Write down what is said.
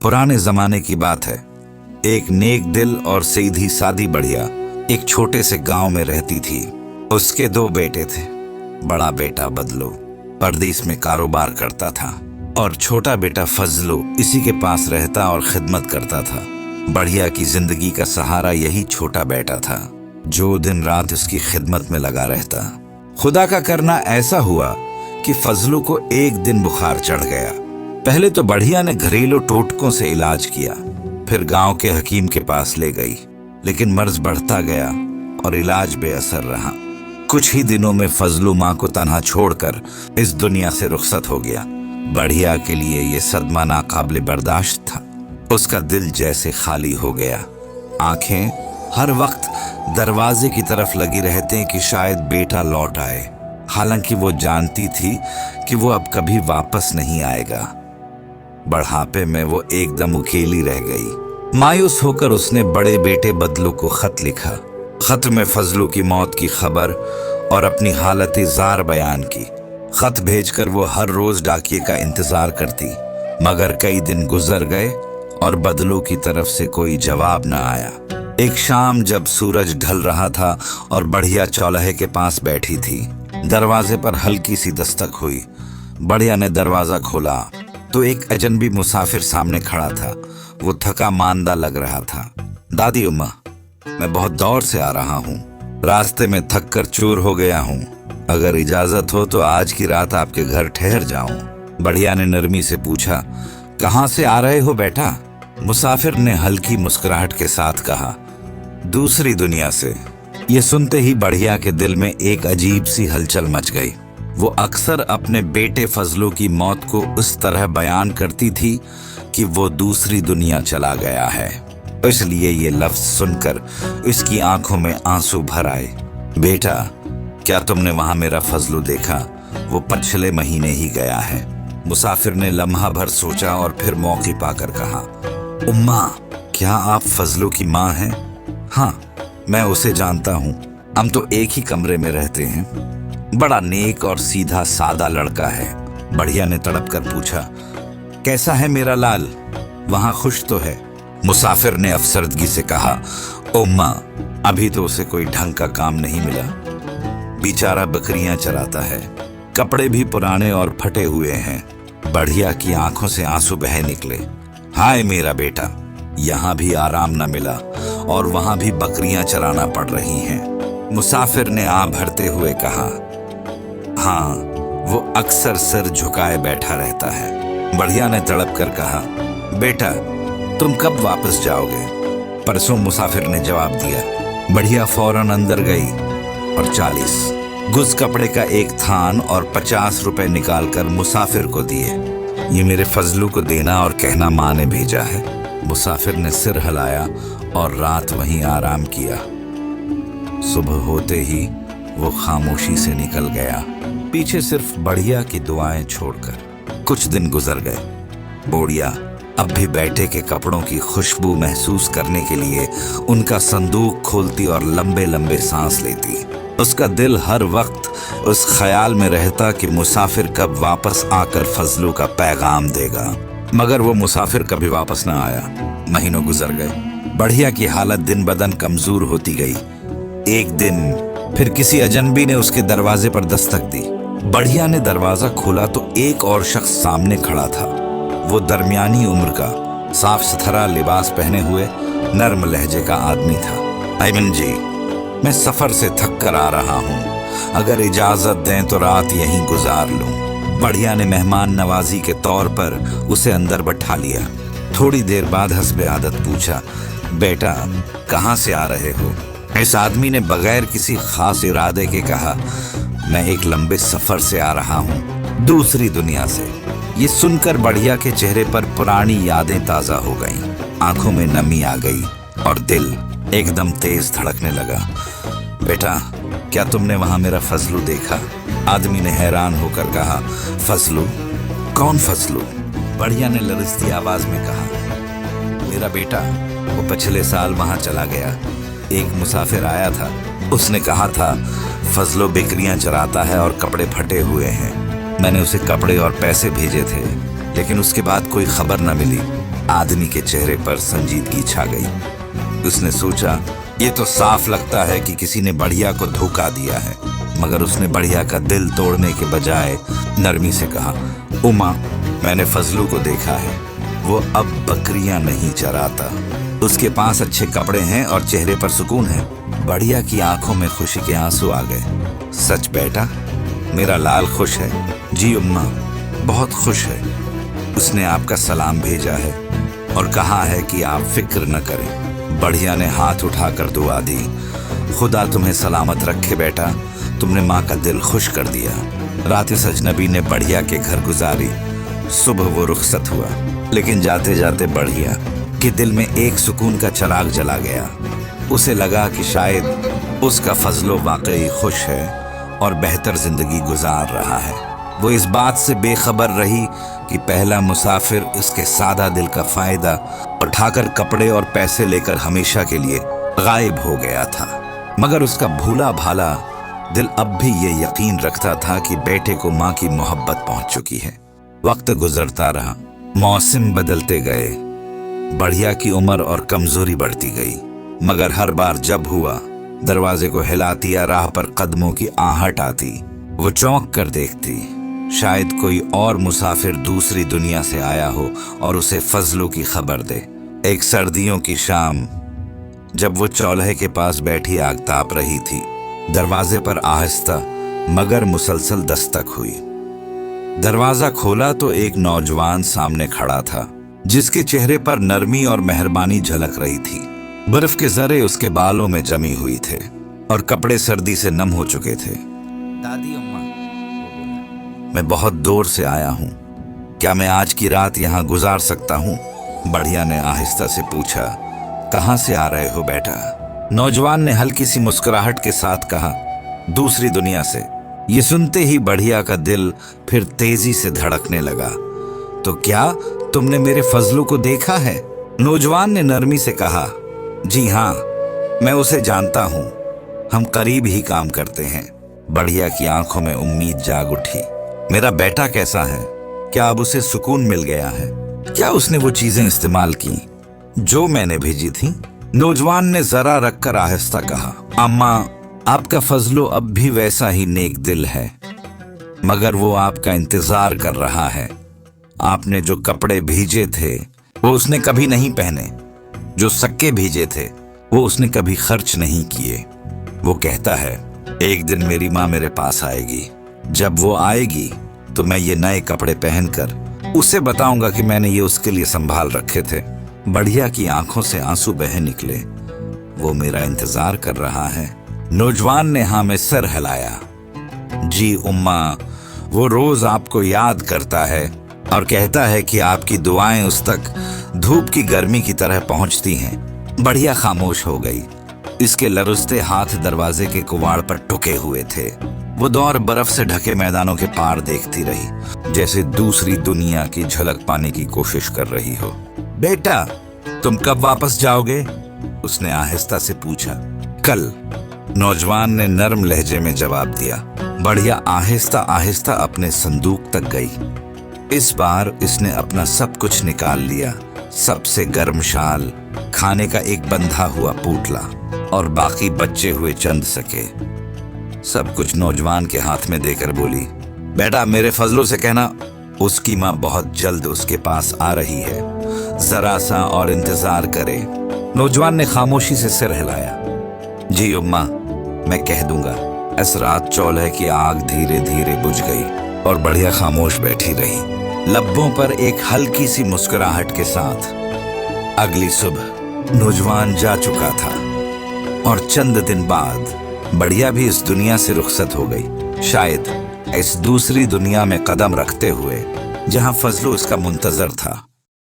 पुराने जमाने की बात है। एक नेक दिल और सीधी सादी बढ़िया एक छोटे से गांव में रहती थी। उसके दो बेटे थे। बड़ा बेटा बदलू परदेस में कारोबार करता था और छोटा बेटा फजलू इसी के पास रहता और खिदमत करता था। बढ़िया की जिंदगी का सहारा यही छोटा बेटा था, जो दिन रात उसकी खिदमत में लगा रहता। खुदा का करना ऐसा हुआ कि फजलू को एक दिन बुखार चढ़ गया। पहले तो बढ़िया ने घरेलू टोटकों से इलाज किया, फिर गांव के हकीम के पास ले गई, लेकिन मर्ज बढ़ता गया और इलाज बेअसर रहा। कुछ ही दिनों में फजलू माँ को तन्हा छोड़कर इस दुनिया से रुखसत हो गया। बढ़िया के लिए ये सदमा नाकाबिले बर्दाश्त था। उसका दिल जैसे खाली हो गया। आंखें हर वक्त दरवाजे की तरफ लगी रहते कि शायद बेटा लौट आए, हालांकि वो जानती थी कि वो अब कभी वापस नहीं आएगा। बढ़ापे में वो एकदम अकेली रह गई। मायूस होकर उसने बड़े बेटे बदलू को खत लिखा। खत में फजलू की मौत की खबर और अपनी हालत जार बयान की। खत भेजकर वो हर रोज डाकिये का इंतजार करती, मगर कई दिन गुजर गए और बदलू की तरफ से कोई जवाब न आया। एक शाम जब सूरज ढल रहा था और बढ़िया चौलाहे के पास बैठी थी, दरवाजे पर हल्की सी दस्तक हुई। बढ़िया ने दरवाजा खोला तो एक अजनबी मुसाफिर सामने खड़ा था। वो थका मांदा लग रहा था। दादी उम्मा, मैं बहुत दौर से आ रहा हूँ, रास्ते में थक कर चूर हो गया हूँ। अगर इजाजत हो तो आज की रात आपके घर ठहर जाऊं। बढ़िया ने नरमी से पूछा, कहाँ से आ रहे हो बेटा? मुसाफिर ने हल्की मुस्कुराहट के साथ कहा, दूसरी दुनिया से। ये सुनते ही बढ़िया के दिल में एक अजीब सी हलचल मच गई। वो अक्सर अपने बेटे फजलू की मौत को उस तरह बयान करती थी कि वो दूसरी दुनिया चला गया है। इसलिए ये लफ्ज सुनकर इसकी आंखों में आंसू भर आए। बेटा, क्या तुमने वहां मेरा फजलू देखा? वो पिछले महीने ही गया है। मुसाफिर ने लम्हा भर सोचा और फिर मौके पाकर कहा, उम्मा, क्या आप फजलू की माँ हैं? हाँ, मैं उसे जानता हूँ। हम तो एक ही कमरे में रहते हैं। बड़ा नेक और सीधा सादा लड़का है। बढ़िया ने तड़प कर पूछा, कैसा है मेरा लाल? वहां खुश तो है? मुसाफिर ने अफसरदगी से कहा, उम्मा, अभी तो उसे कोई ढंग का काम नहीं मिला। बेचारा बकरियां चराता है, कपड़े भी पुराने और फटे हुए हैं। बढ़िया की आंखों से आंसू बह निकले। हाय मेरा बेटा, यहाँ भी आराम न मिला और वहां भी बकरियां चराना पड़ रही हैं। मुसाफिर ने आह भरते हुए कहा, हाँ, वो अक्सर सिर झुकाए बैठा रहता है। बढ़िया ने तड़प कर कहा, बेटा, तुम कब वापस जाओगे? परसों, मुसाफिर ने जवाब दिया। बढ़िया फौरन अंदर गई और 40 गुज कपड़े का एक थान और 50 रुपए निकालकर मुसाफिर को दिए। ये मेरे फजलू को देना और कहना माँ ने भेजा है। मुसाफिर ने सिर हिलाया और रात वहीं आराम किया। सुबह होते ही वो खामोशी से निकल गया, पीछे सिर्फ बढ़िया की दुआएं छोड़कर। कुछ दिन गुजर गए। बोड़िया अब भी बेटे के कपड़ों की खुशबू महसूस करने के लिए उनका संदूक खोलती और लंबे लंबे सांस लेती। उसका दिल हर वक्त उस ख्याल में रहता कि मुसाफिर कब वापस आकर फजलू का पैगाम देगा, मगर वो मुसाफिर कभी वापस न आया। महीनों गुजर गए। बढ़िया की हालत दिन बदन कमजोर होती गई। एक दिन फिर किसी अजनबी ने उसके दरवाजे पर दस्तक दी। बढ़िया ने दरवाजा खोला तो एक और शख्स सामने खड़ा था। वो दरमियानी उम्र का, साफ सुथरा लिबास पहने हुए, नर्म लहजे का आदमी था। ऐमन जी, मैं सफर से थक कर आ रहा हूँ, अगर इजाजत दें तो रात यहीं गुजार लूं। बढ़िया ने मेहमान नवाजी के तौर पर उसे अंदर बैठा लिया। थोड़ी देर बाद हस्बे आदत पूछा, बेटा, कहाँ से आ रहे हो? इस आदमी ने बगैर किसी खास इरादे के कहा, मैं एक लंबे सफर से आ रहा हूँ, दूसरी दुनिया से। ये सुनकर बढ़िया के चेहरे पर पुरानी यादें ताजा हो गईं। आंखों में नमी आ गई और दिल एकदम तेज धड़कने लगा। बेटा, क्या तुमने वहां मेरा फजलू देखा? आदमी ने हैरान होकर कहा, फजलू? कौन फजलू? बढ़िया ने लरजती आवाज में कहा, मेरा बेटा, वो पिछले साल वहां चला गया। एक मुसाफिर आया था, उसने कहा था फजलो बकरियां चराता है और कपड़े फटे हुए हैं। मैंने उसे कपड़े और पैसे भेजे थे, लेकिन उसके बाद कोई खबर न मिली। आदमी के चेहरे पर संजीदगी छा गई। उसने सोचा, ये तो साफ लगता है कि किसी ने बढ़िया को धोखा दिया है। मगर उसने बढ़िया का दिल तोड़ने के बजाय नरमी से कहा, उमा, मैंने फजलू को देखा है, वो अब बकरियां नहीं चराता। उसके पास अच्छे कपड़े हैं और चेहरे पर सुकून है। बढ़िया की आंखों में खुशी के आंसू आ गए। सच बेटा, मेरा लाल खुश है। जी उम्मा, बहुत खुश है। उसने आपका सलाम भेजा है और कहा है कि आप फिक्र न करें। बढ़िया ने हाथ उठाकर दुआ दी। खुदा तुम्हें सलामत रखे बेटा, तुमने माँ का दिल खुश कर दिया। रात इस अजनबी ने बढ़िया के घर गुजारी। सुबह वो रुखसत हुआ, लेकिन जाते जाते बढ़िया के दिल में एक सुकून का चिराग जला गया। उसे लगा कि शायद उसका फजलो वाकई खुश है और बेहतर जिंदगी गुजार रहा है। वो इस बात से बेखबर रही कि पहला मुसाफिर उसके सादा दिल का फायदा उठाकर कपड़े और पैसे लेकर हमेशा के लिए गायब हो गया था। मगर उसका भूला भाला दिल अब भी ये यकीन रखता था कि बेटे को माँ की मोहब्बत पहुंच चुकी है। वक्त गुजरता रहा, मौसम बदलते गए, बढ़िया की उम्र और कमजोरी बढ़ती गई। मगर हर बार जब हुआ, दरवाजे को हिलाती या राह पर कदमों की आहट आती, वो चौंक कर देखती। शायद कोई और मुसाफिर दूसरी दुनिया से आया हो और उसे फजलों की खबर दे। एक सर्दियों की शाम जब वो चौल्हे के पास बैठी आग ताप रही थी, दरवाजे पर आहिस्ता मगर मुसलसल दस्तक हुई। दरवाजा खोला तो एक नौजवान सामने खड़ा था, जिसके चेहरे पर नरमी और मेहरबानी झलक रही थी। बर्फ के जरे उसके बालों में जमी हुई थे और कपड़े सर्दी से नम हो चुके थे। दादी अम्मा, मैं बहुत दूर से आया हूँ, क्या मैं आज की रात यहाँ गुजार सकता हूँ? बढ़िया ने आहिस्ता से पूछा। कहाँ से आ रहे हो बेटा? नौजवान ने हल्की सी मुस्कुराहट के साथ कहा, दूसरी दुनिया से। ये सुनते ही बढ़िया का दिल फिर तेजी से धड़कने लगा। तो क्या तुमने मेरे फजलू को देखा है? नौजवान ने नरमी से कहा। जी हाँ, मैं उसे जानता हूँ, हम करीब ही काम करते हैं। बढ़िया की आंखों में उम्मीद जाग उठी। मेरा बेटा कैसा है? क्या अब उसे सुकून मिल गया है? क्या उसने वो चीजें इस्तेमाल की जो मैंने भेजी थी? नौजवान ने जरा रखकर आहिस्ता कहा, अम्मा, आपका फजलो अब भी वैसा ही नेक दिल है, मगर वो आपका इंतजार कर रहा है। आपने जो कपड़े भेजे थे वो उसने कभी नहीं पहने, जो सक्के भेजे थे वो उसने कभी खर्च नहीं किए। वो कहता है, एक दिन मेरी माँ मेरे पास आएगी, जब वो आएगी तो मैं ये नए कपड़े पहनकर उसे बताऊंगा कि मैंने ये उसके लिए संभाल रखे थे। बढ़िया की आंखों से आंसू बह निकले। वो मेरा इंतजार कर रहा है। नौजवान ने हाँ में सर हिलाया। जी उम्मा, वो रोज आपको याद करता है और कहता है कि आपकी दुआएं उस तक धूप की गर्मी की तरह पहुंचती हैं। बढ़िया खामोश हो गई। इसके लरुस्ते हाथ दरवाजे के कुवाड़ पर टुके हुए थे। वो दौर बर्फ से ढके मैदानों के पार देखती रही, जैसे दूसरी दुनिया की झलक पाने की कोशिश कर रही हो। बेटा, तुम कब वापस जाओगे? उसने आहिस्ता से पूछा। कल, नौजवान ने नर्म लहजे में जवाब दिया। बढ़िया आहिस्ता आहिस्ता अपने संदूक तक गई। इस बार इसने अपना सब कुछ निकाल लिया, सबसे गर्म शाल, खाने का एक बंधा हुआ पूटला और बाकी बचे हुए चंद सके। सब कुछ नौजवान के हाथ में देकर बोली, बेटा, मेरे फजलों से कहना उसकी माँ बहुत जल्द उसके पास आ रही है, जरा सा और इंतजार करे। नौजवान ने खामोशी से सिर हिलाया। जी उम्मा, मैं कह दूंगा। इस रात चौल्हे की आग धीरे धीरे बुझ गई और बढ़िया खामोश बैठी रही, लब्बों पर एक हल्की सी मुस्कुराहट के साथ। अगली सुबह नौजवान जा चुका था और चंद दिन बाद बढ़िया भी इस दुनिया से रुखसत हो गई, शायद इस दूसरी दुनिया में कदम रखते हुए जहां फजलो इसका मुंतजर था।